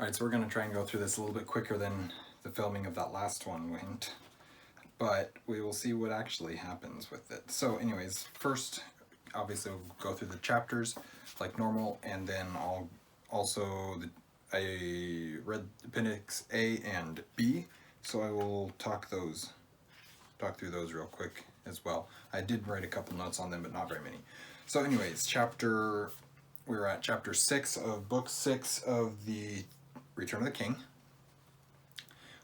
Alright, so we're going to try and go through this a little bit quicker than the filming of that last one went, but we will see what actually happens with it. So anyways, first, obviously we'll go through the chapters like normal, and then I read Appendix A and B, so I will talk through those real quick as well. I did write a couple notes on them, but not very many. So anyways, we're at chapter 6 of book 6 of the Return of the King,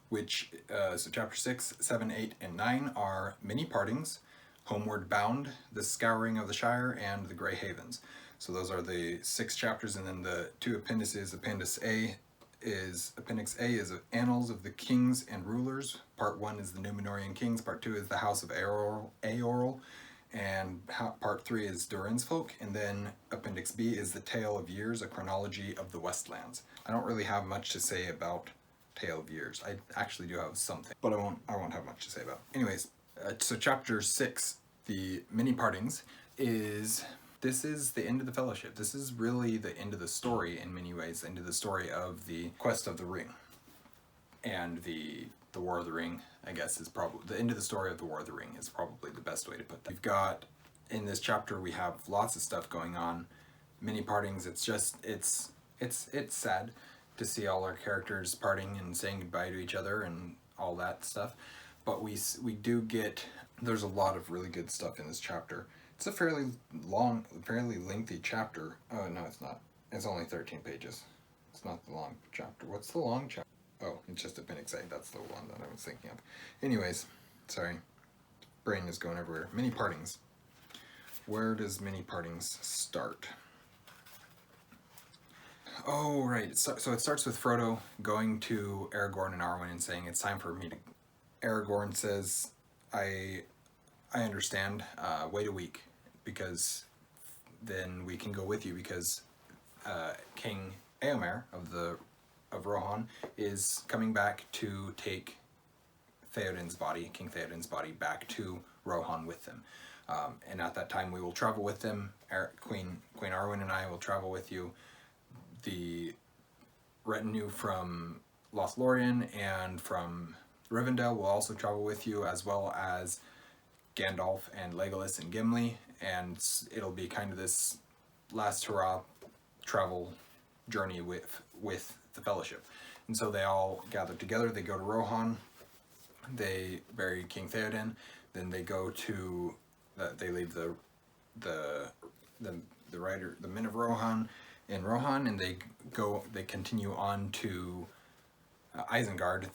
which, so chapter 6, 7, 8, and 9 are Many Partings, Homeward Bound, The Scouring of the Shire, and The Grey Havens. So those are the 6 chapters, and then the 2 appendices. Appendix A is Annals of the Kings and Rulers. Part 1 is the Númenórean Kings, Part 2 is the House of Eorl, and Part 3 is Durin'S Folk, and then Appendix B is The Tale of Years, a chronology of the Westlands. I don't really have much to say about Tale of Years. I actually do have something, but I won't have much to say about it. Anyways, so chapter 6, the Many Partings, this is the end of the Fellowship. This is really the end of the story in many ways, the end of the story of the Quest of the Ring. And the War of the Ring, I guess, is probably the end of the story of the War of the Ring is probably the best way to put that. We've got, in this chapter, we have lots of stuff going on. Many partings. It's just, it's sad to see all our characters parting and saying goodbye to each other and all that stuff. But we do get, there's a lot of really good stuff in this chapter. It's a fairly lengthy chapter. Oh, no, it's not. It's only 13 pages. It's not the long chapter. What's the long chapter? Oh, it's just Appendix A. That's the one that I was thinking of. Anyways, sorry. Brain is going everywhere. Many Partings. Where does Many Partings start? Oh, right. So it starts with Frodo going to Aragorn and Arwen and saying, it's time for me to... Aragorn says, I understand. Wait a week, because then we can go with you, because King Éomer of Rohan is coming back to take King Theoden's body, back to Rohan with them. And at that time we will travel with them. Queen Arwen and I will travel with you. The retinue from Lothlorien and from Rivendell will also travel with you, as well as Gandalf and Legolas and Gimli, and it'll be kind of this last hurrah travel journey with the Fellowship. And so they all gather together, they go to Rohan, they bury King Theoden, then they go to, they leave the men of Rohan in Rohan, and they continue on to Isengard,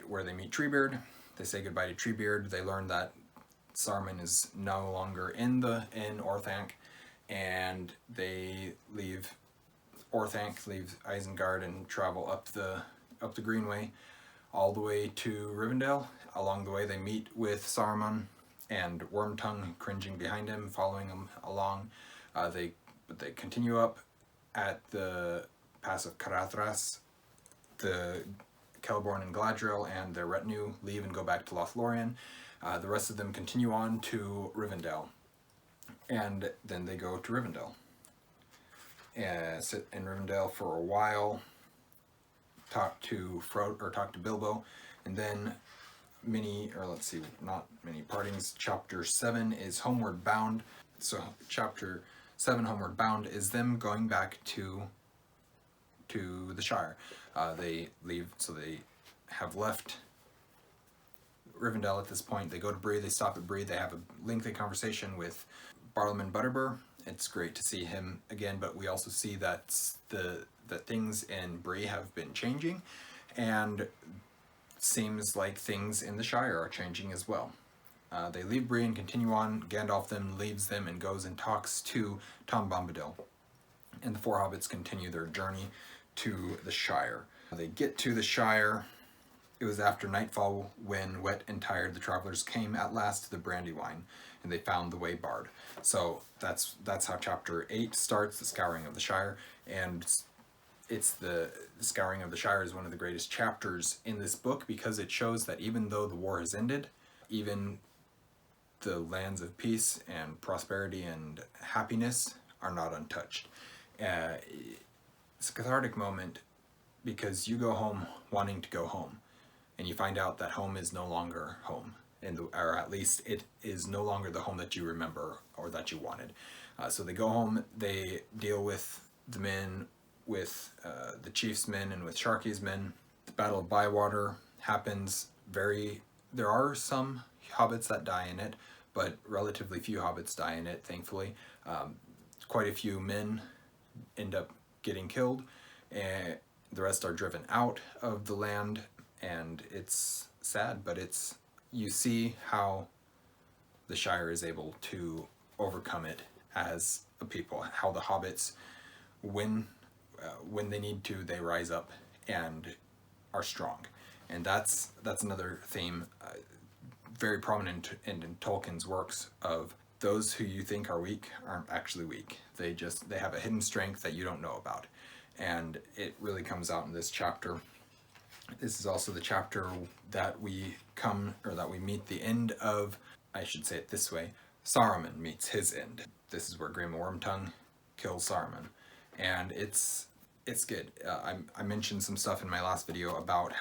where they meet Treebeard. They say goodbye to Treebeard. They learn that Saruman is no longer in Orthanc, and they leave Isengard and travel up the Greenway all the way to Rivendell. Along the way they meet with Saruman and Wormtongue cringing behind him, following him along. They continue up at the Pass of Caradhras. The Celeborn and Galadriel and their retinue leave and go back to Lothlorien. The rest of them continue on to Rivendell, and then they go to Rivendell. Sit in Rivendell for a while, talk to Bilbo, and then not Many Partings. Chapter 7 is Homeward Bound. So chapter 7, Homeward Bound, is them going back to the Shire. They leave, so they have left Rivendell at this point. They go to Bree, they stop at Bree, they have a lengthy conversation with Bartleman Butterbur. It's great to see him again, but we also see that things in Bree have been changing, and seems like things in the Shire are changing as well. They leave Bree and continue on. Gandalf then leaves them and goes and talks to Tom Bombadil, and the four hobbits continue their journey to the Shire. They get to the Shire. It was after nightfall when, wet and tired, the travelers came at last to the Brandywine, and they found the way barred. So that's how chapter 8 starts, the Scouring of the Shire, and the Scouring of the Shire is one of the greatest chapters in this book, because it shows that even though the war has ended, even the lands of peace and prosperity and happiness are not untouched. It's a cathartic moment because you go home wanting to go home, and you find out that home is no longer home, or at least it is no longer the home that you remember or that you wanted. So they go home, they deal with the men, with the chief's men and with Sharky's men. The Battle of Bywater happens. There are some hobbits that die in it, but relatively few hobbits die in it, thankfully. Quite a few men end up getting killed, and the rest are driven out of the land, and it's sad, but you see how the Shire is able to overcome it as a people, how the hobbits, when they need to, they rise up and are strong. And that's another theme very prominent in Tolkien's works, of those who you think are weak aren't actually weak. They have a hidden strength that you don't know about. And it really comes out in this chapter. This is also the chapter that we meet the end of, I should say it this way, Saruman Meets His End. This is where Grima Wormtongue kills Saruman. And it's good. I mentioned some stuff in my last video about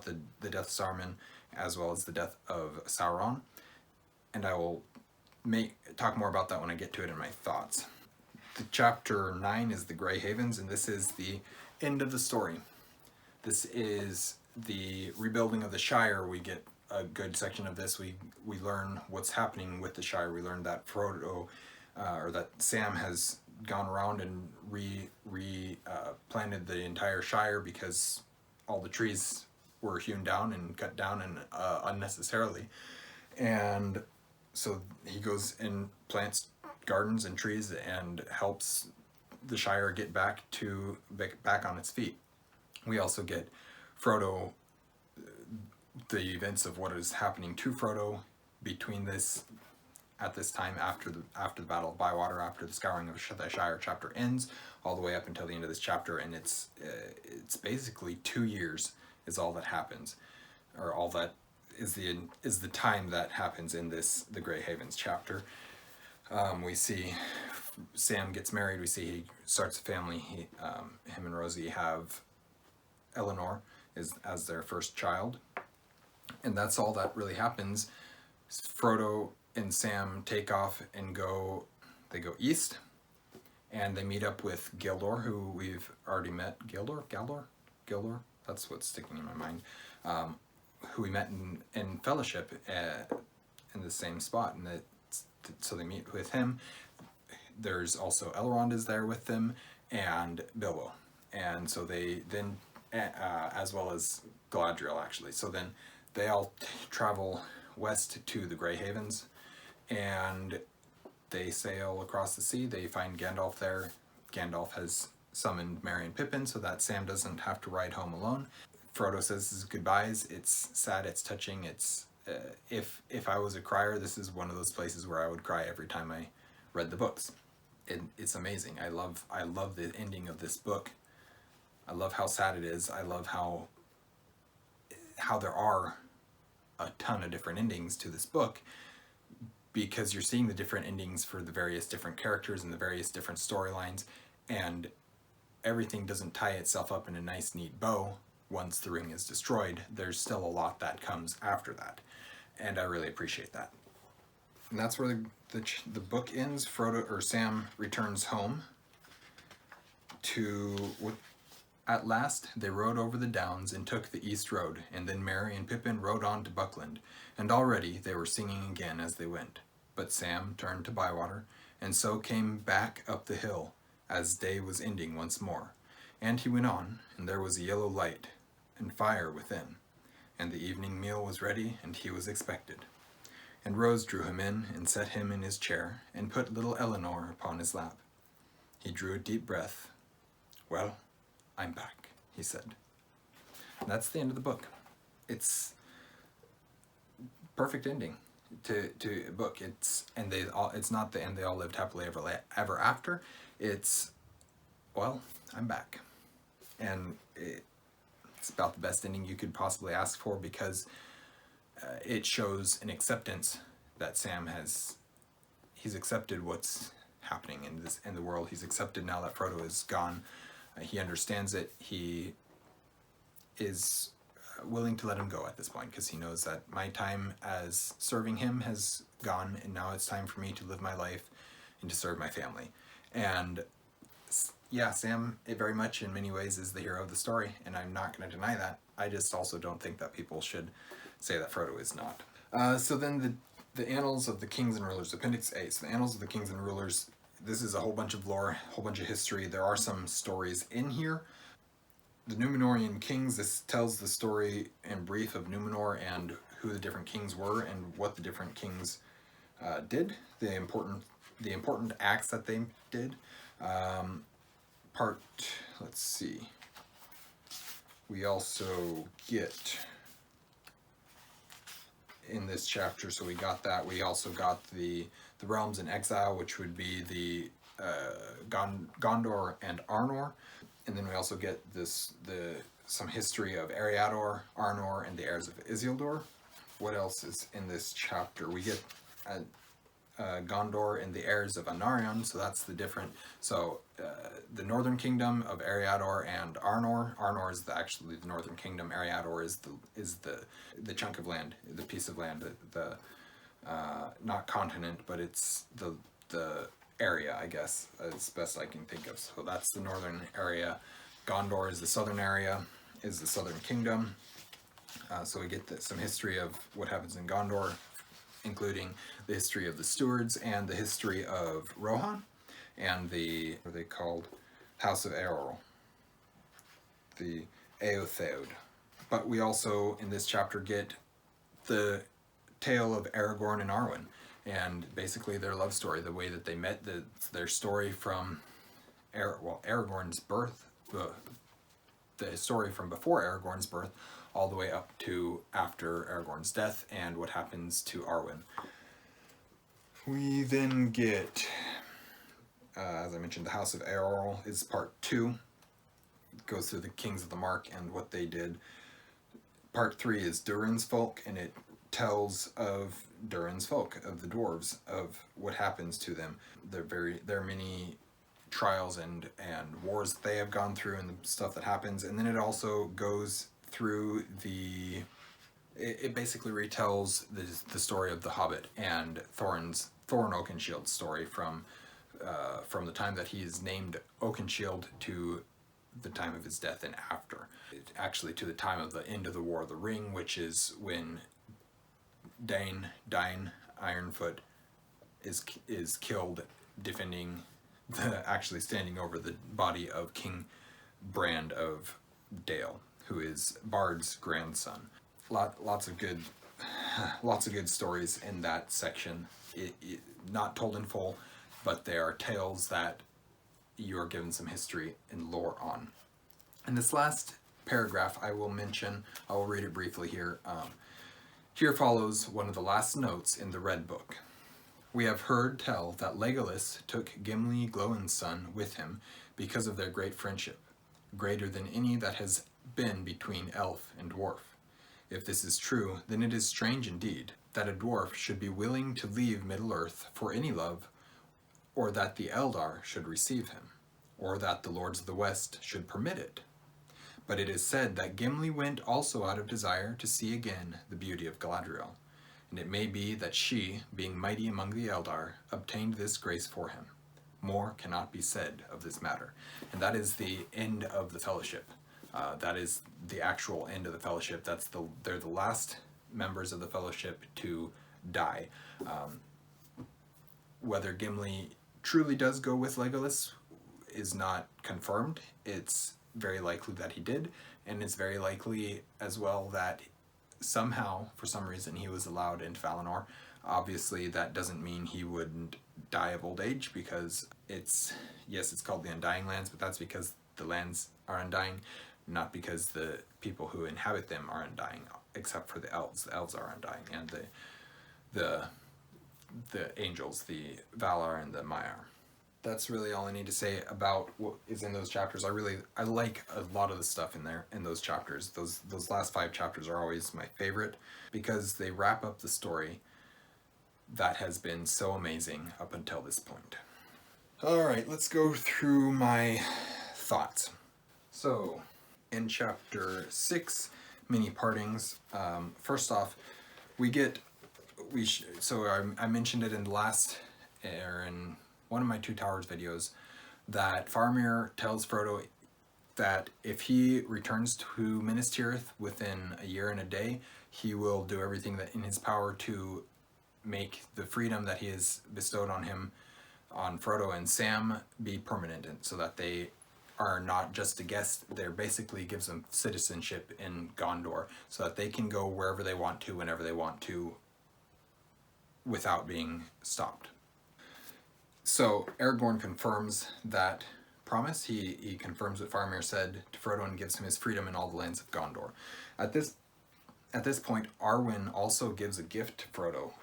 the death of Saruman, as well as the death of Sauron. And I will talk more about that when I get to it in my thoughts. The chapter 9 is the Grey Havens, and this is the end of the story. This is the rebuilding of the Shire. We get a good section of this. We learn what's happening with the Shire. We learn that Frodo, or that Sam has gone around and planted the entire Shire because all the trees were hewn down and cut down and unnecessarily. And so he goes and plants gardens and trees and helps the Shire get back on its feet. We also get Frodo, the events of what is happening to Frodo at this time after the Battle of Bywater, after the Scouring of the Shire chapter ends, all the way up until the end of this chapter. And it's basically 2 years is all that happens, or all that is the time that happens in the Grey Havens chapter. We see Sam gets married. We see he starts a family. Him and Rosie have Eleanor as their first child, and that's all that really happens. Frodo and Sam take off and go east, and they meet up with Gildor, who we've already met. Gildor, that's what's sticking in my mind. Who we met in Fellowship in the same spot, and so they meet with him. There's also Elrond is there with them, and Bilbo, and so they then, as well as Galadriel actually. So then they all travel west to the Grey Havens, and they sail across the sea. They find Gandalf there. Gandalf has summoned Merry and Pippin so that Sam doesn't have to ride home alone. Frodo says his goodbyes. It's sad, it's touching, it's if I was a crier, this is one of those places where I would cry every time I read the books. It's amazing. I love the ending of this book. I love how sad it is. I love how there are a ton of different endings to this book, because you're seeing the different endings for the various different characters and the various different storylines, and everything doesn't tie itself up in a nice neat bow once the ring is destroyed. There's still a lot that comes after that, and I really appreciate that. And that's where the book ends. Sam returns home at last they rode over the downs and took the east road, and then Merry and Pippin rode on to Buckland, and already they were singing again as they went. But Sam turned to Bywater, and so came back up the hill, as day was ending once more. And he went on, and there was a yellow light, and fire within, and the evening meal was ready, and he was expected. And Rose drew him in, and set him in his chair, and put little Eleanor upon his lap. He drew a deep breath. "Well, I'm back," he said. And that's the end of the book. It's perfect ending to a book. It's not the end they all lived happily ever after. It's, well, I'm back. And it's about the best ending you could possibly ask for, because it shows an acceptance that Sam has. He's accepted what's happening in the world. He's accepted now that Frodo is gone. He understands it. He is willing to let him go at this point because he knows that my time as serving him has gone, and now it's time for me to live my life and to serve my family. And yeah, Sam, it very much in many ways is the hero of the story, and I'm not going to deny that. I just also don't think that people should say that Frodo is not. So then the Annals of the Kings and Rulers, Appendix A. So the Annals of the Kings and Rulers, this is a whole bunch of lore, a whole bunch of history. There are some stories in here. The Númenórean kings, this tells the story in brief of Númenor and who the different kings were and what the different kings did, the important acts that they did. Let's see, we also get in this chapter, so we got that, we also got the realms in exile, which would be the Gondor and Arnor, and then we also get some history of Eriador, Arnor, and the heirs of Isildur. What else is in this chapter? We get Gondor and the heirs of Anarion, so that's the different, so the northern kingdom of Eriador and Arnor. Arnor is actually the northern kingdom. Eriador is the chunk of land, the piece of land, the not continent, but it's the area, I guess, as best I can think of. So that's the northern area. Gondor is the southern area, is the southern kingdom. So we get some history of what happens in Gondor, including the history of the stewards and the history of Rohan and what are they called? House of j.r.r, the Eotheod. But we also, in this chapter, get the tale of Aragorn and Arwen, and basically their love story, the way that they met, their story from Aragorn's birth, the story from before Aragorn's birth, all the way up to after Aragorn's death, and what happens to Arwen. We then get, as I mentioned, the House of j.r.r is part 2. It goes through the Kings of the Mark and what they did. Part 3 is Durin'S Folk, and it tells of Durin'S Folk, of the dwarves, of what happens to them. There are many trials and wars that they have gone through and the stuff that happens. And then it also goes through it basically retells the story of the Hobbit and Thorin Oakenshield's story from the time that he is named Oakenshield to the time of his death and after. Actually to the time of the end of the War of the Ring, which is when Dain Ironfoot is killed defending actually standing over the body of King Brand of Dale, who is Bard's grandson. Lots of good stories in that section. Not told in full, but they are tales that you are given some history and lore on. And this last paragraph I will mention, I will read it briefly here. Here follows one of the last notes in the Red Book. We have heard tell that Legolas took Gimli Glóin's son with him because of their great friendship, greater than any that has been between elf and dwarf. If this is true, then it is strange indeed that a dwarf should be willing to leave Middle-earth for any love, or that the Eldar should receive him, or that the lords of the West should permit it. But it is said that Gimli went also out of desire to see again the beauty of Galadriel, and it may be that she, being mighty among the Eldar, obtained this grace for him. More cannot be said of this matter. And that is the end of the Fellowship. That is the actual end of the Fellowship. They're the last members of the Fellowship to die. Whether Gimli truly does go with Legolas is not confirmed. It's very likely that he did, and it's very likely as well that somehow, for some reason, he was allowed into Valinor. Obviously, that doesn't mean he wouldn't die of old age, because it's called the Undying Lands, but that's because the lands are undying, not because the people who inhabit them are undying, except for the elves. The elves are undying, and the angels, the Valar and the Maiar. That's really all I need to say about what is in those chapters. I like a lot of the stuff in those chapters. Those last 5 chapters are always my favorite because they wrap up the story that has been so amazing up until this point. All right, let's go through my thoughts. So, in chapter 6, Many Partings, first off, I mentioned it in the last, or in one of my Two Towers videos, that Faramir tells Frodo that if he returns to Minas Tirith within a year and a day, he will do everything that in his power to make the freedom that he has bestowed on him, on Frodo and Sam, be permanent, and so that they are not just a guest. They're basically gives them citizenship in Gondor, so that they can go wherever they want to, whenever they want to, without being stopped. So Aragorn confirms that promise. He confirms what Faramir said to Frodo and gives him his freedom in all the lands of Gondor. At this point, Arwen also gives a gift to Frodo.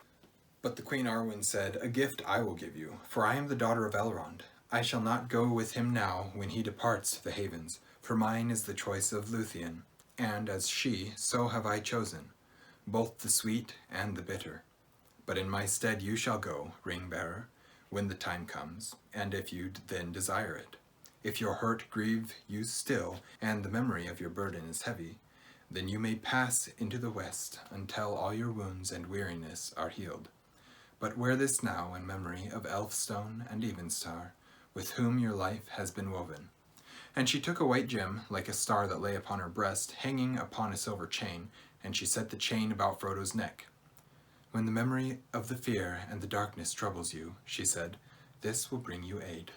But the Queen Arwen said, "A gift I will give you, for I am the daughter of Elrond. I shall not go with him now when he departs to the havens, for mine is the choice of Luthien, and as she, so have I chosen, both the sweet and the bitter. But in my stead you shall go, ring-bearer, when the time comes, and if you then desire it. If your hurt grieve you still, and the memory of your burden is heavy, then you may pass into the west until all your wounds and weariness are healed. But wear this now in memory of Elfstone and Evenstar, with whom your life has been woven." And she took a white gem, like a star that lay upon her breast, hanging upon a silver chain, and she set the chain about Frodo's neck. "When the memory of the fear and the darkness troubles you," she said, "this will bring you aid."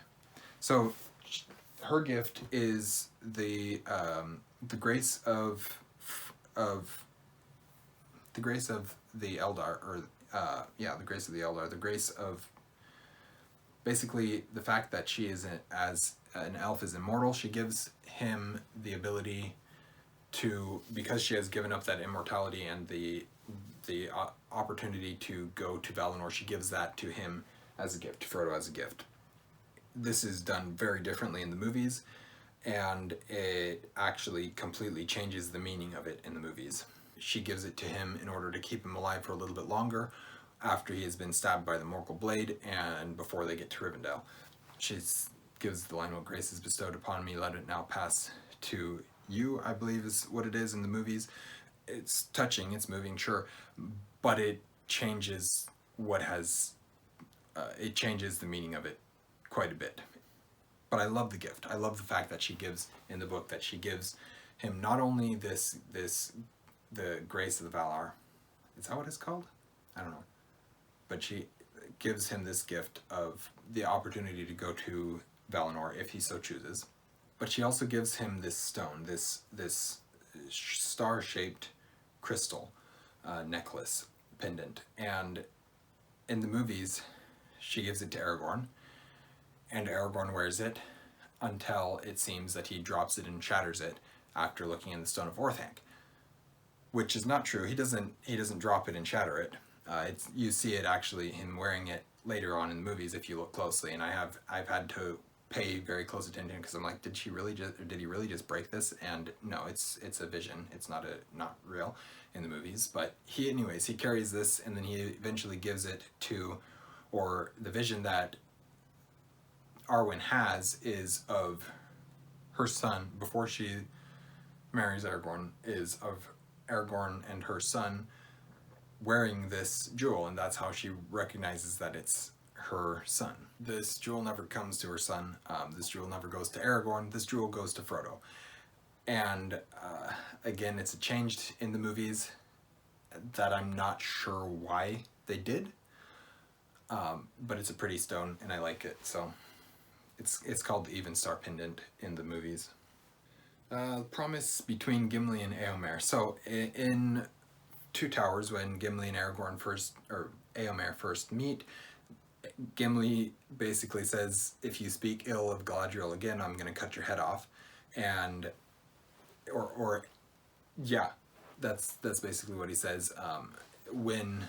So her gift is the grace of the grace of the Eldar, or the grace of the Eldar, the grace of basically the fact that she is as an elf is immortal. She gives him the ability to, because she has given up that immortality and the opportunity to go to Valinor, she gives that to him as a gift, to Frodo as a gift. This is done very differently in the movies, and it actually completely changes the meaning of it in the movies. She gives it to him in order to keep him alive for a little bit longer after he has been stabbed by the Morgul blade and before they get to Rivendell. She gives the line, "What grace is bestowed upon me, let it now pass to you," I believe is what it is in the movies. It's touching, it's moving, sure, but it changes it changes the meaning of it quite a bit. But I love the gift. I love the fact that she gives, in the book, that she gives him not only the grace of the Valar, is that what it's called? I don't know. But she gives him this gift of the opportunity to go to Valinor if he so chooses. But she also gives him this stone, this star-shaped crystal necklace, pendant. And in the movies, she gives it to Aragorn, and Aragorn wears it until it seems that he drops it and shatters it after looking in the Stone of Orthanc, which is not true. He doesn't drop it and shatter it. You see it actually, him wearing it later on in the movies if you look closely, and I've had to pay very close attention because I'm like, did he really just break this? And no, it's a vision. It's not real in the movies. But he carries this, and then he eventually gives it to, or the vision that Arwen has is of her son before she marries Aragorn, is of Aragorn and her son wearing this jewel, and that's how she recognizes that it's her son. This jewel never comes to her son. This jewel never goes to Aragorn. This jewel goes to Frodo. And again, it's changed in the movies that I'm not sure why they did, but it's a pretty stone and I like it. So it's called the Evenstar pendant in the movies. Promise between Gimli and Éomer. So in Two Towers, when Gimli and Éomer first meet, Gimli basically says, "If you speak ill of Galadriel again, I'm going to cut your head off," and that's basically what he says. When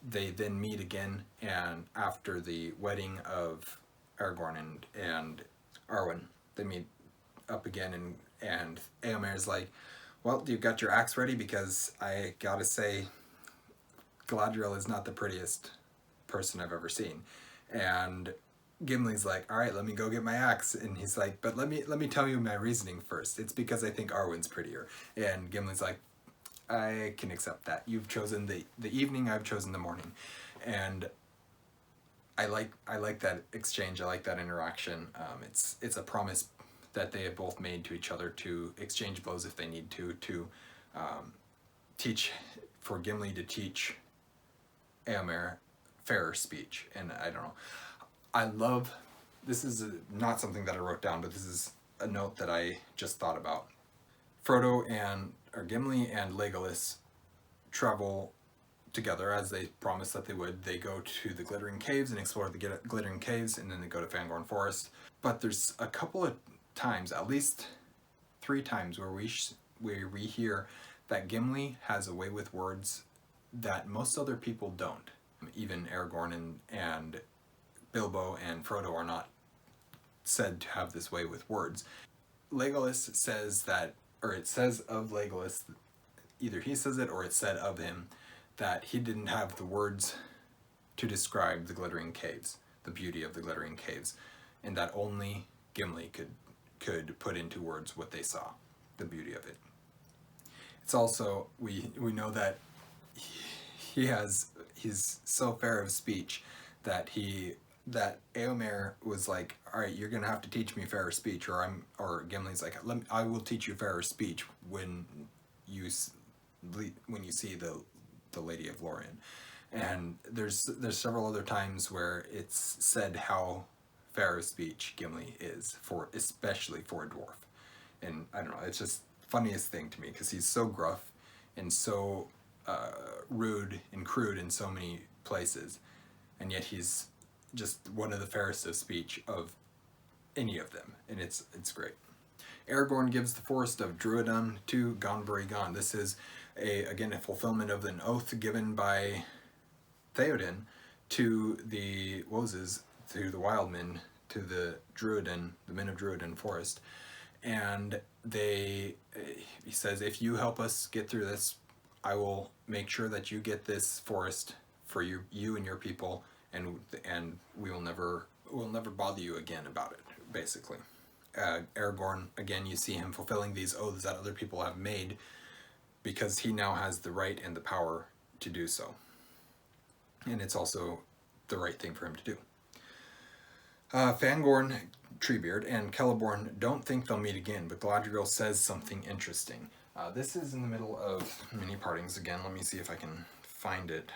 they then meet again, and after the wedding of Aragorn and Arwen, they meet up again, and Éomer's like, "Well, you got your axe ready? Because I gotta say, Galadriel is not the prettiest person I've ever seen." And Gimli's like, all right, let me go get my axe. And he's like, but let me tell you my reasoning first. It's because I think Arwen's prettier. And Gimli's like, I can accept that. You've chosen the evening, I've chosen the morning. And I like that exchange. I like that interaction. It's a promise that they have both made to each other to exchange blows if they need to teach, for Gimli to teach Éomer fairer speech. And I don't know. I love, this is not something that I wrote down, but this is a note that I just thought about. Gimli and Legolas travel together as they promised that they would. They go to the Glittering Caves and explore the Glittering Caves, and then they go to Fangorn Forest. But there's a couple of times, at least 3 times, where we hear that Gimli has a way with words that most other people don't. Even Aragorn and Bilbo and Frodo are not said to have this way with words. Legolas says that, or it says of Legolas, either he says it or it's said of him, that he didn't have the words to describe the Glittering Caves, the beauty of the Glittering Caves, and that only Gimli could put into words what they saw, the beauty of it. It's also, we know that he's so fair of speech that Éomer was like, all right, you're gonna have to teach me fairer speech, or Gimli's like, I will teach you fairer speech when you see the Lady of Lorien. And there's several other times where it's said how fair of speech Gimli is, especially for a dwarf. And I don't know, it's just funniest thing to me because he's so gruff and so rude and crude in so many places, and yet he's just one of the fairest of speech of any of them, and it's great. Aragorn gives the forest of Druadan to Gon. This is again a fulfillment of an oath given by Theoden to the Woses, to the Wildmen, to the men of Druadan forest, and he says, if you help us get through this, I will make sure that you get this forest for you and your people, and we'll never bother you again about it, basically. Aragorn, again, you see him fulfilling these oaths that other people have made because he now has the right and the power to do so. And it's also the right thing for him to do. Fangorn, Treebeard, and Celeborn don't think they'll meet again, but Galadriel says something interesting. This is in the middle of many partings again. Let me see if I can find it.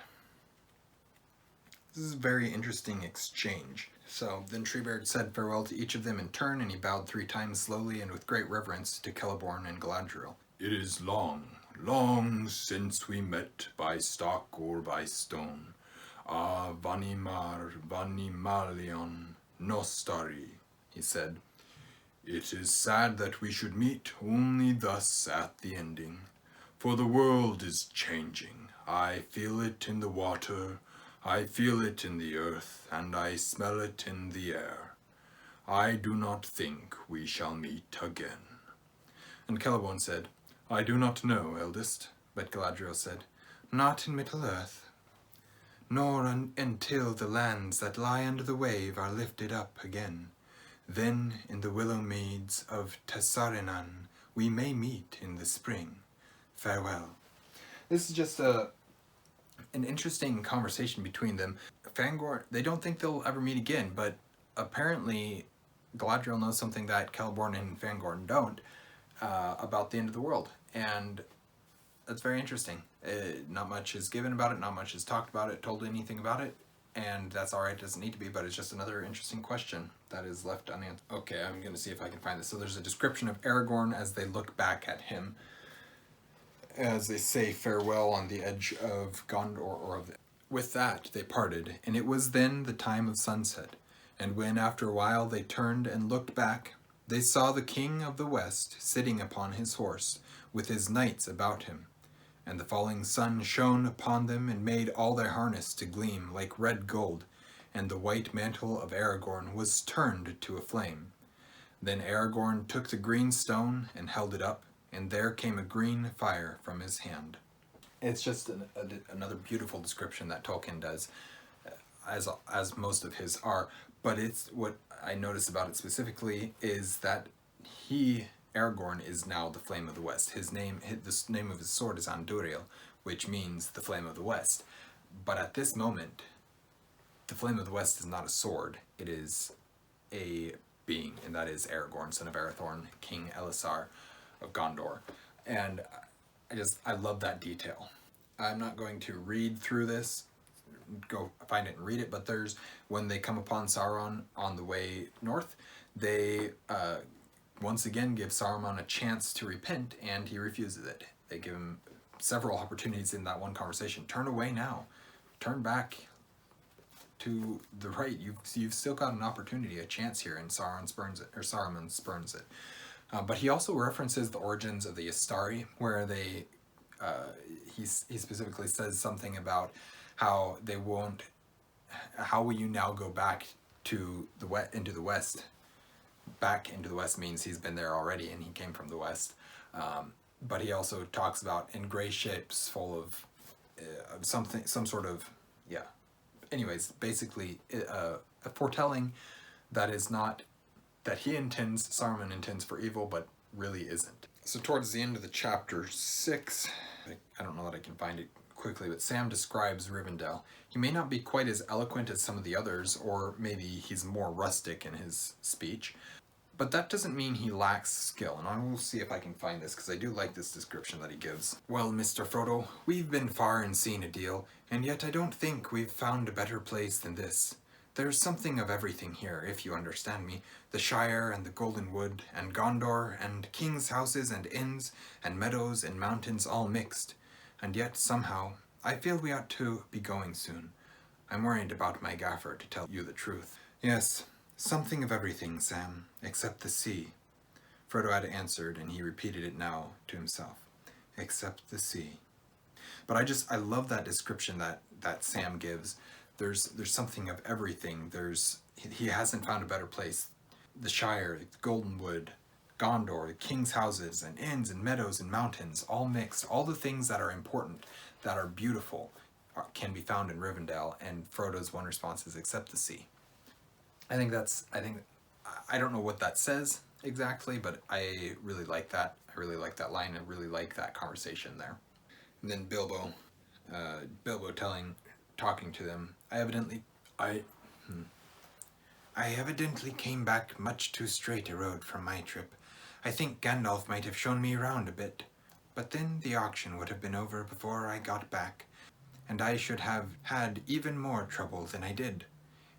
This is a very interesting exchange. So then Treebeard said farewell to each of them in turn, and he bowed 3 times slowly and with great reverence to Celeborn and Galadriel. It is long, long since we met by stock or by stone. Ah, Vanimalion Nostari, he said. It is sad that we should meet only thus at the ending, for the world is changing. I feel it in the water, I feel it in the earth, and I smell it in the air. I do not think we shall meet again. And Celeborn said, I do not know, eldest. But Galadriel said, not in Middle-earth, nor until the lands that lie under the wave are lifted up again. Then in the willow meads of Tessarinan we may meet in the spring. Farewell. This is just an interesting conversation between them. Fangorn, they don't think they'll ever meet again, but apparently Galadriel knows something that Celeborn and Fangorn don't about the end of the world, and that's very interesting. Not much is given about it, not much is talked about it, told anything about it, and that's alright, it doesn't need to be, but it's just another interesting question that is left unanswered. Okay, I'm going to see if I can find this. So there's a description of Aragorn as they look back at him, as they say farewell on the edge of Gondor. With that they parted, and it was then the time of sunset. And when after a while they turned and looked back, they saw the king of the west sitting upon his horse, with his knights about him. And the falling sun shone upon them and made all their harness to gleam like red gold, and the white mantle of Aragorn was turned to a flame. Then Aragorn took the green stone and held it up, and there came a green fire from his hand. It's just another beautiful description that Tolkien does, as most of his are. But it's what I noticed about it specifically is that Aragorn, is now the Flame of the West. The name of his sword is Andúril, which means the Flame of the West. But at this moment, the Flame of the West is not a sword. It is a being, and that is Aragorn, son of Arathorn, King Elisar of Gondor. And I love that detail. I'm not going to read through this, go find it and read it, but when they come upon Sauron on the way north, they once again give Saruman a chance to repent, and he refuses it. They give him several opportunities in that one conversation. Turn away now. Turn back to the right. You've still got an opportunity, a chance here, and Saruman spurns it. But he also references the origins of the Istari, where he specifically says something about how they won't. How will you now go back to into the West? Back into the West means he's been there already, and he came from the West. But he also talks about in gray ships full of some sort of, yeah. Anyways, basically a foretelling that is not that Saruman intends for evil, but really isn't. So towards the end of the chapter 6, I don't know that I can find it quickly, but Sam describes Rivendell. He may not be quite as eloquent as some of the others, or maybe he's more rustic in his speech, but that doesn't mean he lacks skill, and I will see if I can find this, because I do like this description that he gives. Well, Mr. Frodo, we've been far and seen a deal, and yet I don't think we've found a better place than this. There's something of everything here, if you understand me. The Shire and the Golden Wood, and Gondor, and kings' houses and inns, and meadows and mountains all mixed. And yet, somehow, I feel we ought to be going soon. I'm worried about my gaffer, to tell you the truth. Yes, something of everything, Sam, except the sea. Frodo had answered, and he repeated it now to himself. Except the sea. But I love that description that Sam gives. There's something of everything. He hasn't found a better place. The Shire, the Golden Wood, Gondor, the king's houses, and inns, and meadows, and mountains, all mixed. All the things that are important, that are beautiful, can be found in Rivendell, and Frodo's one response is, except the sea. I don't know what that says exactly, but I really like that. I really like that line. I really like that conversation there. And then Bilbo talking to them. I evidently came back much too straight a road from my trip. I think Gandalf might have shown me around a bit, but then the auction would have been over before I got back, and I should have had even more trouble than I did.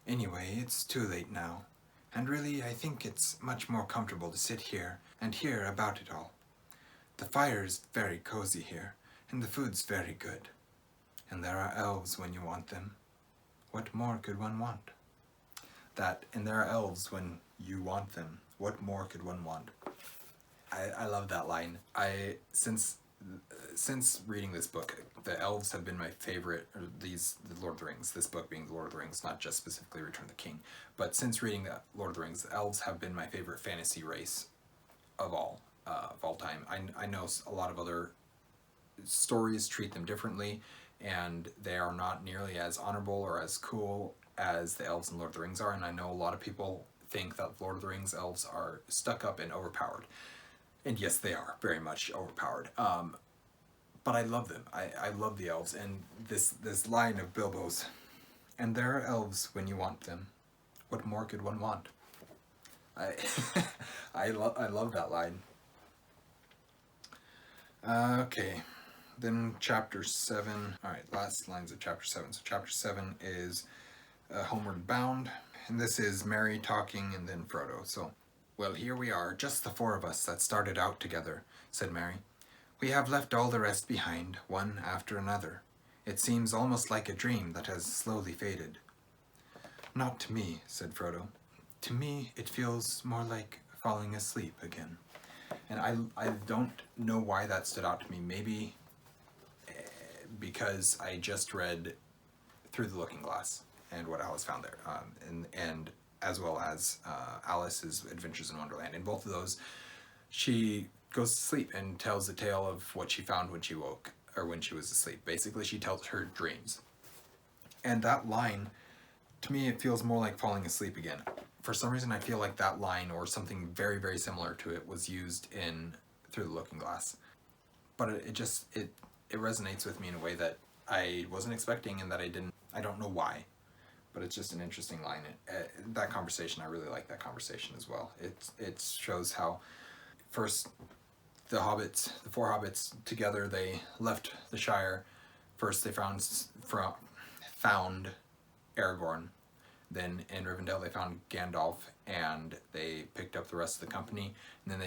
Anyway, it's too late now, and really I think it's much more comfortable to sit here and hear about it all. The fire's very cozy here, and the food's very good. And there are elves when you want them. What more could one want? And there are elves when you want them. What more could one want? I love that line. Since reading this book, the elves have been my favorite, the Lord of the Rings, this book being the Lord of the Rings, not just specifically Return of the King, but since reading the Lord of the Rings, the elves have been my favorite fantasy race of all time. I know a lot of other stories treat them differently, and they are not nearly as honorable or as cool as the elves in Lord of the Rings are, and I know a lot of people think that Lord of the Rings elves are stuck up and overpowered. And yes, they are very much overpowered. But I love them. I love the elves, and this line of Bilbo's, and there are elves when you want them. What more could one want? I love that line. Okay, then chapter 7. All right, last lines of chapter 7. So chapter 7 is Homeward Bound, and this is Merry talking and then Frodo. So, well, here we are, just the 4 of us that started out together, said Merry. We have left all the rest behind, one after another. It seems almost like a dream that has slowly faded. Not to me, said Frodo. To me, it feels more like falling asleep again. And I don't know why that stood out to me. Maybe because I just read Through the Looking Glass and what Alice found there, and as well as Alice's Adventures in Wonderland. In both of those, she goes to sleep and tells the tale of what she found when she woke, or when she was asleep. Basically, she tells her dreams. And that line to me it feels more like falling asleep again. For some reason I feel like that line or something very, very similar to it was used in Through the Looking Glass. But it resonates with me in a way that I wasn't expecting and that I don't know why. But it's just an interesting line. That conversation, I really like that conversation as well. It shows how first the four hobbits together, they left the Shire. First they found Aragorn. Then in Rivendell they found Gandalf, and they picked up the rest of the company. And then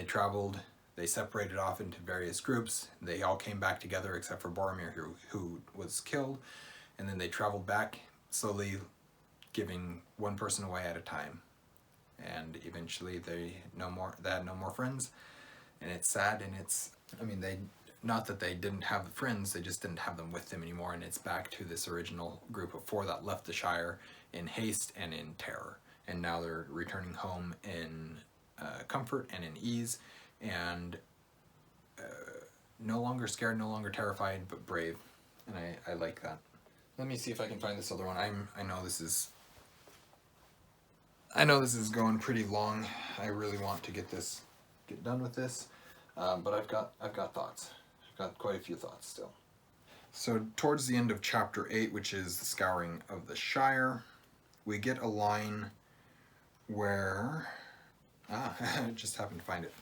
they separated off into various groups. They all came back together except for Boromir, who was killed. And then they traveled back, slowly giving one person away at a time. And eventually they had no more friends. And it's sad, and not that they didn't have the friends, they just didn't have them with them anymore, and it's back to this original group of four that left the Shire in haste and in terror. And now they're returning home in comfort and in ease, and no longer scared, no longer terrified, but brave. And I like that. Let me see if I can find this other one. I know this is going pretty long. I really want to get done with this, but I've got thoughts. I've got quite a few thoughts still. So towards the end of chapter 8, which is the Scouring of the Shire, we get a line where I just happened to find it.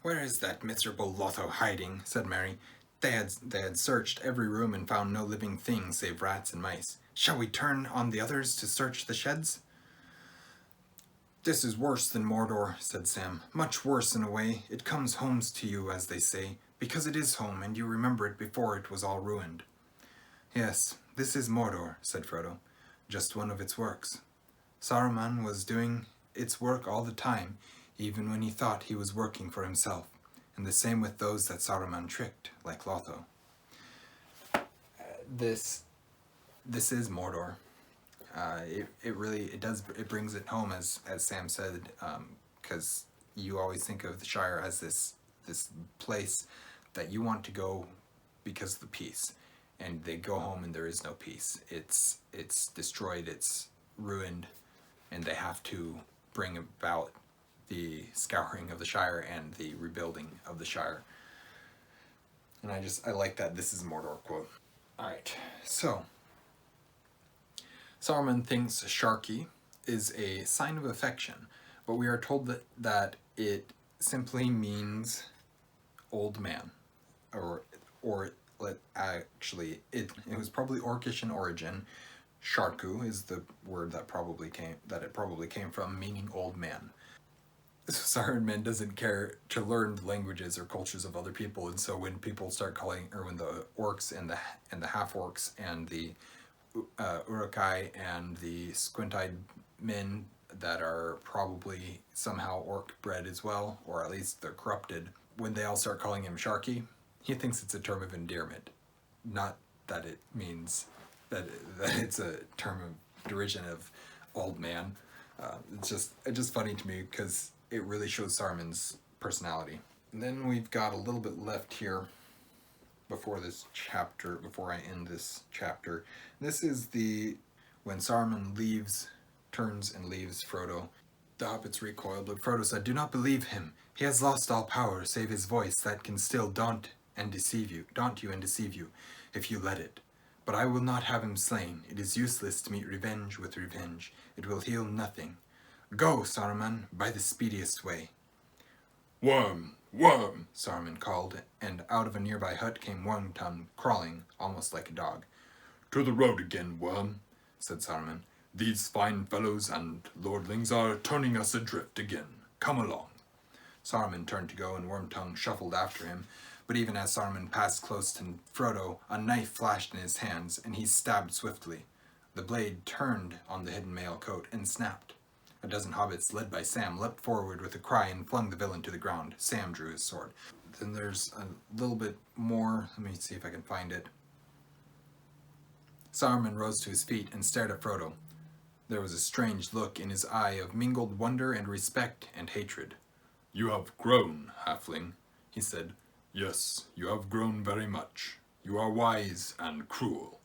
"Where is that miserable Lotho hiding?" said Merry. They had searched every room and found no living thing save rats and mice. "Shall we turn on the others to search the sheds?" "This is worse than Mordor," said Sam. "Much worse in a way. It comes home to you, as they say, because it is home, and you remember it before it was all ruined." "Yes, this is Mordor," said Frodo. "Just one of its works. Saruman was doing its work all the time, even when he thought he was working for himself, and the same with those that Saruman tricked, like Lotho." This is Mordor. It brings it home, as Sam said, because you always think of the Shire as this place that you want to go because of the peace, and they go home and there is no peace. It's destroyed, it's ruined, and they have to bring about the scouring of the Shire and the rebuilding of the Shire. And I like that "this is Mordor" quote. Alright, so Saruman thinks Sharky is a sign of affection, but we are told that it simply means old man, actually it was probably Orcish in origin. Sharku is the word that it probably came from, meaning old man. Saruman doesn't care to learn languages or cultures of other people, and so when people start calling, or when the orcs and the half-orcs and the Uruk-hai and the squint-eyed men that are probably somehow orc bred as well, or at least they're corrupted, when they all start calling him Sharky, he thinks it's a term of endearment, not that it means that it's a term of derision of old man. It's just funny to me because it really shows Saruman's personality. And then we've got a little bit left here before I end this chapter. This is when Saruman turns and leaves Frodo. The hobbits recoiled, but Frodo said, "Do not believe him. He has lost all power save his voice that can still daunt you and deceive you, if you let it. But I will not have him slain. It is useless to meet revenge with revenge. It will heal nothing. Go, Saruman, by the speediest way." "Worm! Worm!" Saruman called, and out of a nearby hut came Wormtongue, crawling, almost like a dog. "To the road again, Worm," said Saruman. "These fine fellows and lordlings are turning us adrift again. Come along." Saruman turned to go, and Wormtongue shuffled after him, but even as Saruman passed close to Frodo, a knife flashed in his hands, and he stabbed swiftly. The blade turned on the hidden mail coat and snapped. A dozen hobbits, led by Sam, leapt forward with a cry and flung the villain to the ground. Sam drew his sword. Then there's a little bit more. Let me see if I can find it. Saruman rose to his feet and stared at Frodo. There was a strange look in his eye of mingled wonder and respect and hatred. "You have grown, halfling," he said. "Yes, you have grown very much. You are wise and cruel.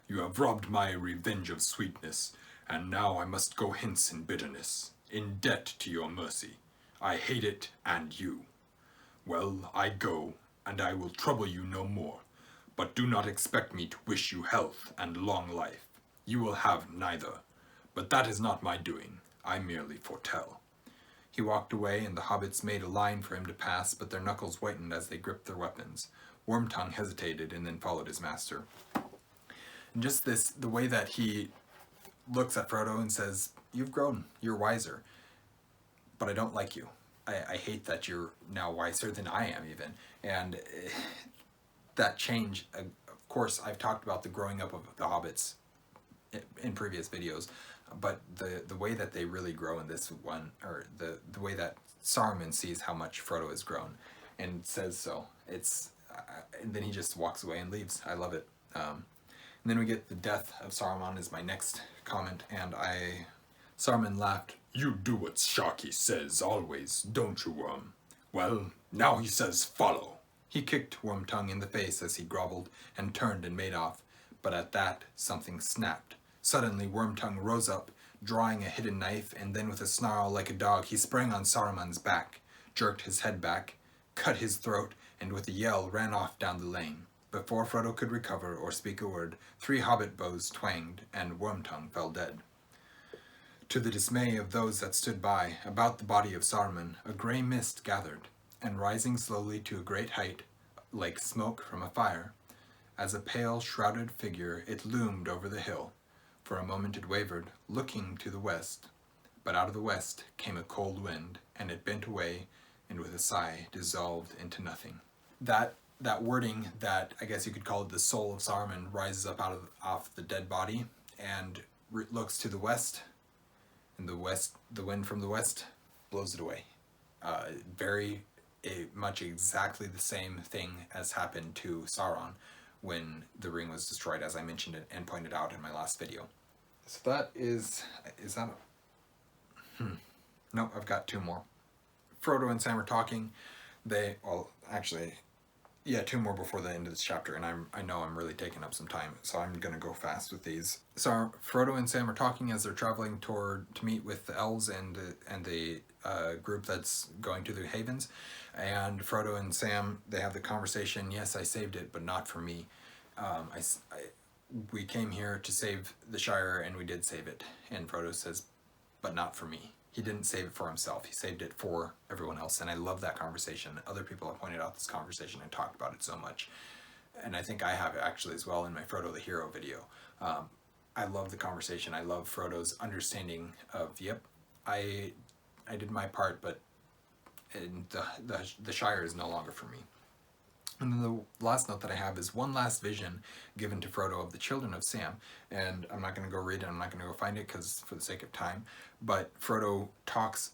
You have robbed my revenge of sweetness, And now I must go hence in bitterness, in debt to your mercy. I hate it and you. Well, I go, and I will trouble you no more. But do not expect me to wish you health and long life. You will have neither. But that is not my doing. I merely foretell. He walked away, and the hobbits made a line for him to pass, but their knuckles whitened as they gripped their weapons. Wormtongue hesitated and then followed his master. And just this, the way that he looks at Frodo and says, "You've grown, you're wiser, but I don't like you. I hate that you're now wiser than I am even." And that change, of course, I've talked about the growing up of the hobbits in previous videos, but the way that they really grow in this one, or the way that Saruman sees how much Frodo has grown and says so, it's and then he just walks away and leaves. I love it. And then we get the death of Saruman is my next comment, and Saruman laughed. "You do what Sharky says always, don't you, Worm? Well, now he says follow." He kicked Wormtongue in the face as he groveled and turned and made off, but at that something snapped. Suddenly Wormtongue rose up, drawing a hidden knife, and then with a snarl like a dog he sprang on Saruman's back, jerked his head back, cut his throat, and with a yell ran off down the lane. Before Frodo could recover or speak a word, 3 hobbit bows twanged, and Wormtongue fell dead. To the dismay of those that stood by, about the body of Saruman, a grey mist gathered, and rising slowly to a great height, like smoke from a fire, as a pale, shrouded figure it loomed over the hill. For a moment it wavered, looking to the west, but out of the west came a cold wind, and it bent away, and with a sigh dissolved into nothing. That wording, that I guess you could call it the soul of Saruman, rises up off the dead body and looks to the west, and the wind from the west blows it away. Very much exactly the same thing as happened to Sauron when the ring was destroyed, as I mentioned it and pointed out in my last video. So that is that Nope, I've got 2 more. Frodo and Sam are talking. Two more before the end of this chapter, and I know I'm really taking up some time, so I'm gonna go fast with these. So Frodo and Sam are talking as they're traveling to meet with the elves and the group that's going to the Havens, and Frodo and Sam, they have the conversation. "Yes, I saved it, but not for me. We came here to save the Shire, and we did save it." And Frodo says, "But not for me." He didn't save it for himself. He saved it for everyone else. And I love that conversation. Other people have pointed out this conversation and talked about it so much. And I think I have actually as well in my Frodo the Hero video. I love the conversation. I love Frodo's understanding of, yep, I did my part, but the Shire is no longer for me. And then the last note that I have is one last vision given to Frodo of the children of Sam. And I'm not going to go read it, I'm not going to go find it because for the sake of time. But Frodo talks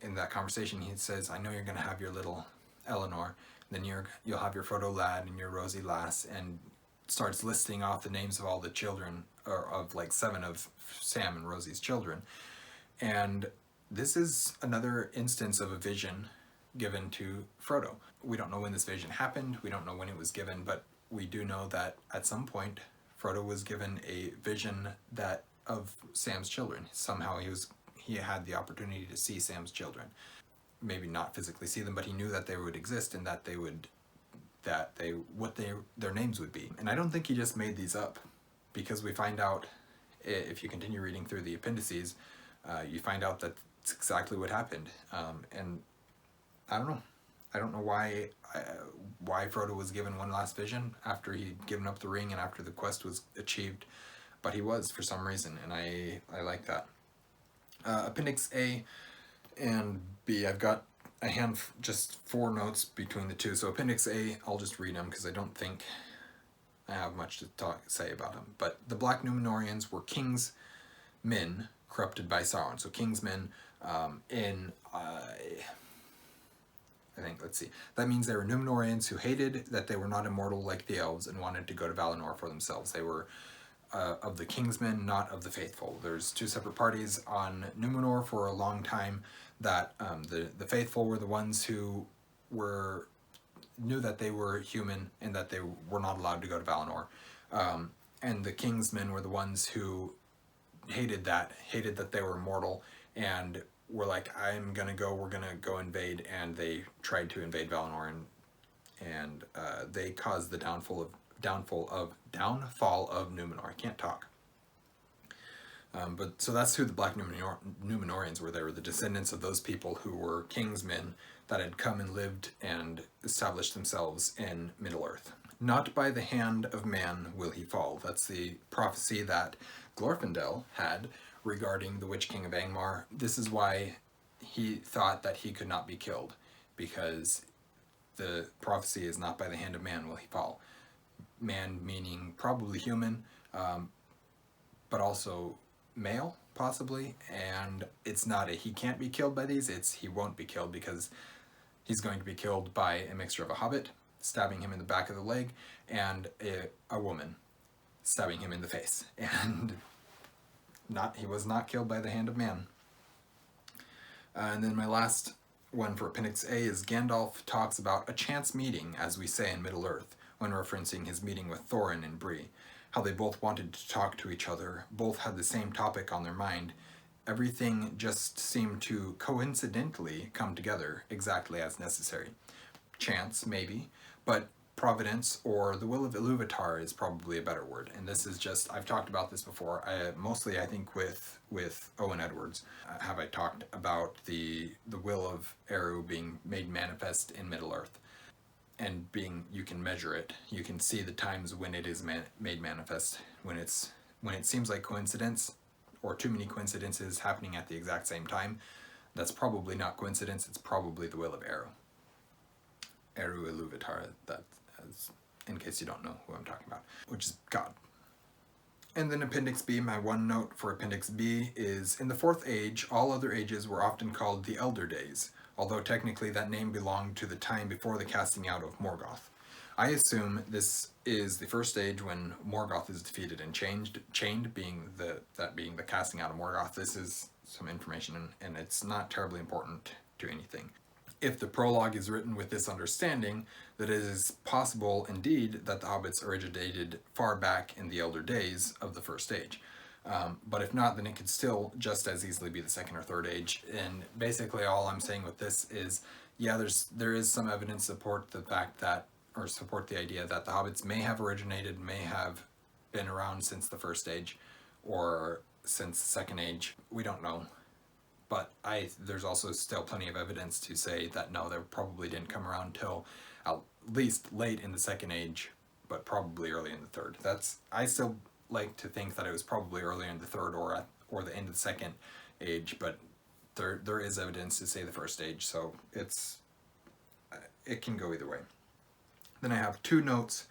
in that conversation. He says, "I know you're going to have your little Eleanor, then you'll have your Frodo lad and your Rosie lass," and starts listing off the names of all the children, or of like 7 of Sam and Rosie's children. And this is another instance of a vision given to Frodo. We don't know when this vision happened, we don't know when it was given, but we do know that at some point Frodo was given a vision of Sam's children. Somehow he had the opportunity to see Sam's children. Maybe not physically see them, but he knew that they would exist and that their names would be. And I don't think he just made these up, because we find out, if you continue reading through the appendices, you find out that it's exactly what happened. And I don't know. I don't know why Frodo was given one last vision after he'd given up the ring and after the quest was achieved, but he was for some reason, and I like that. Appendix A and B, I've got just 4 notes between the 2. So Appendix A, I'll just read them because I don't think I have much to say about them. But the Black Númenóreans were king's men corrupted by Sauron. So king's men that means they were Númenóreans who hated that they were not immortal like the elves and wanted to go to Valinor for themselves. They were of the Kingsmen, not of the faithful. There's 2 separate parties on Númenor for a long time. That the faithful were the ones who knew that they were human and that they were not allowed to go to Valinor, and the Kingsmen were the ones who hated that they were mortal, and were like, we're gonna go invade, and they tried to invade Valinor, and they caused the downfall of Numenor. I can't talk. But so that's who the Black Numenorians were. They were the descendants of those people who were kingsmen that had come and lived and established themselves in Middle-earth. Not by the hand of man will he fall. That's the prophecy that Glorfindel had regarding the Witch King of Angmar. This is why he thought that he could not be killed, because the prophecy is not by the hand of man will he fall. Man meaning probably human, but also male, possibly, and it's not he can't be killed by these, it's he won't be killed, because he's going to be killed by a mixture of a hobbit stabbing him in the back of the leg and a woman stabbing him in the face, and he was not killed by the hand of man. And then my last one for Appendix A is Gandalf talks about a chance meeting, as we say in Middle-earth, when referencing his meeting with Thorin and Bree. How they both wanted to talk to each other, both had the same topic on their mind. Everything just seemed to coincidentally come together exactly as necessary. Chance, maybe, but providence or the will of Iluvatar is probably a better word. And this is just, I've talked about this before, mostly I think with Owen Edwards. Have I talked about the will of Eru being made manifest in Middle-earth? And you can measure it. You can see the times when it is made manifest. When it seems like coincidence, or too many coincidences happening at the exact same time, that's probably not coincidence. It's probably the will of Eru. Eru Iluvatar. That's in case you don't know who I'm talking about, which is God. And then Appendix B, my one note for Appendix B is, in the Fourth Age, all other ages were often called the Elder Days, although technically that name belonged to the time before the casting out of Morgoth. I assume this is the first age when Morgoth is defeated and chained being the casting out of Morgoth. This is some information, and it's not terribly important to anything. If the prologue is written with this understanding, that it is possible indeed that the hobbits originated far back in the elder days of the first age. But if not, then it could still just as easily be the second or third age. And basically all I'm saying with this is, yeah, there is some evidence to support the fact that, or support the idea that the hobbits may have originated, may have been around since the first age, or since the second age. We don't know. But there's also still plenty of evidence to say that no, they probably didn't come around till at least late in the second age, but probably early in the third. I still like to think that it was probably earlier in the third or the end of the second age, but there is evidence to say the first age, so it can go either way. Then I have two notes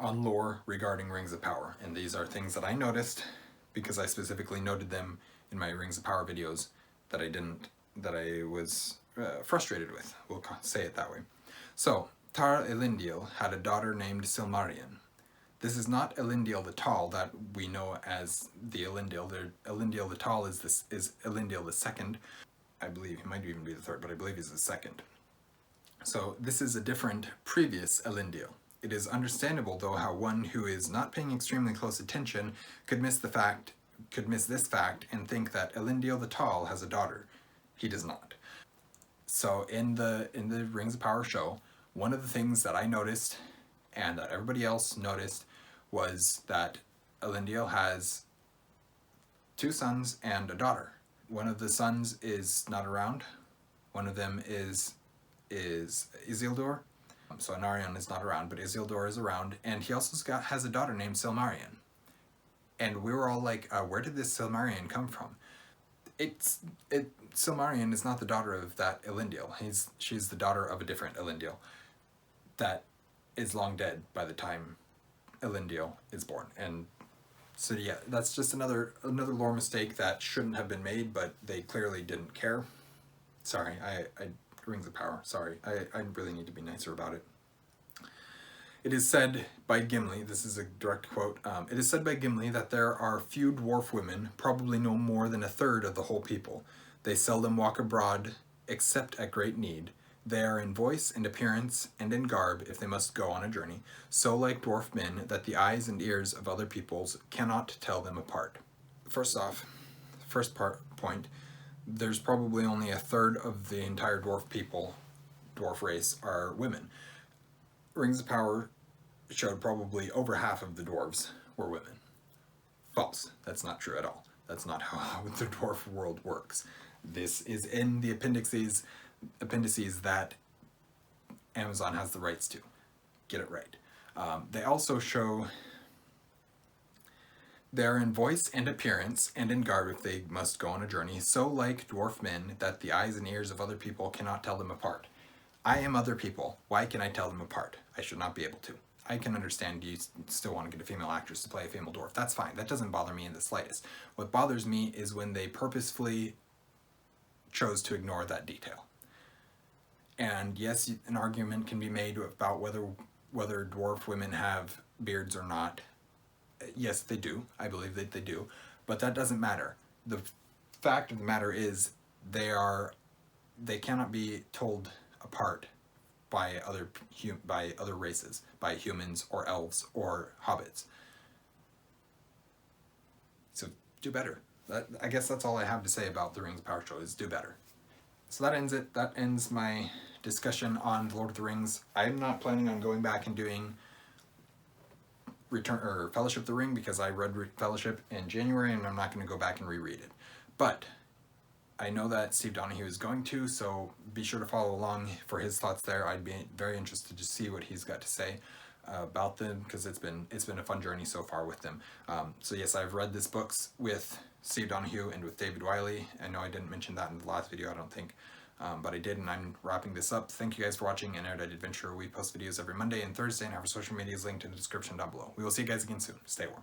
on lore regarding Rings of Power, and these are things that I noticed because I specifically noted them in my Rings of Power videos that I was frustrated with. We'll say it that way. So, Tar Elendil had a daughter named Silmarion. This is not Elendil the Tall that we know as the Elendil. Elendil the Tall is Elendil the Second. I believe he might even be the third, but I believe he's the second. So this is a different previous Elendil. It is understandable, though, how one who is not paying extremely close attention could miss this fact and think that Elendil the Tall has a daughter. He does not. So in the Rings of Power show, one of the things that I noticed and that everybody else noticed was that Elendil has two sons and a daughter. One of the sons is not around. One of them is Isildur. So Anarion is not around, but Isildur is around, and he also has a daughter named Silmarion. And we were all like, where did this Silmarion come from? Silmarion is not the daughter of that Elendil. She's the daughter of a different Elendil that is long dead by the time Elendil is born. And so yeah, that's just another lore mistake that shouldn't have been made, but they clearly didn't care. Sorry, Rings of Power, sorry. I really need to be nicer about it. It is said by Gimli, this is a direct quote, it is said by Gimli that there are few dwarf women, probably no more than a third of the whole people. They seldom walk abroad, except at great need. They are in voice and appearance and in garb, if they must go on a journey, so like dwarf men that the eyes and ears of other peoples cannot tell them apart. first off, point, there's probably only a third of the entire dwarf race are women. Rings of Power showed probably over half of the dwarves were women. False. That's not true at all. That's not how the dwarf world works. This is in the appendices that Amazon has the rights to. Get it right. They also show they're in voice and appearance, and in garb if they must go on a journey, so like dwarf men that the eyes and ears of other people cannot tell them apart. I am other people. Why can I tell them apart? I should not be able to. I can understand you still want to get a female actress to play a female dwarf. That's fine. That doesn't bother me in the slightest. What bothers me is when they purposefully chose to ignore that detail. And yes, an argument can be made about whether dwarf women have beards or not. Yes, they do. I believe that they do. But that doesn't matter. The fact of the matter is they cannot be told apart by other races, by humans or elves or hobbits. So do better. I guess that's all I have to say about the Rings of Power show, is do better. So that ends it. That ends my discussion on The Lord of the Rings. I'm not planning on going back and doing Fellowship of the Ring, because I read Fellowship in January and I'm not going to go back and reread it. But I know that Steve Donahue is going to, so be sure to follow along for his thoughts there. I'd be very interested to see what he's got to say about them, because it's been a fun journey so far with them. So yes, I've read these books with Steve Donahue and with David Wiley. I know I didn't mention that in the last video, I don't think. But I did, and I'm wrapping this up. Thank you guys for watching an Erudite Adventure. We post videos every Monday and Thursday, and have our social medias linked in the description down below. We will see you guys again soon. Stay warm.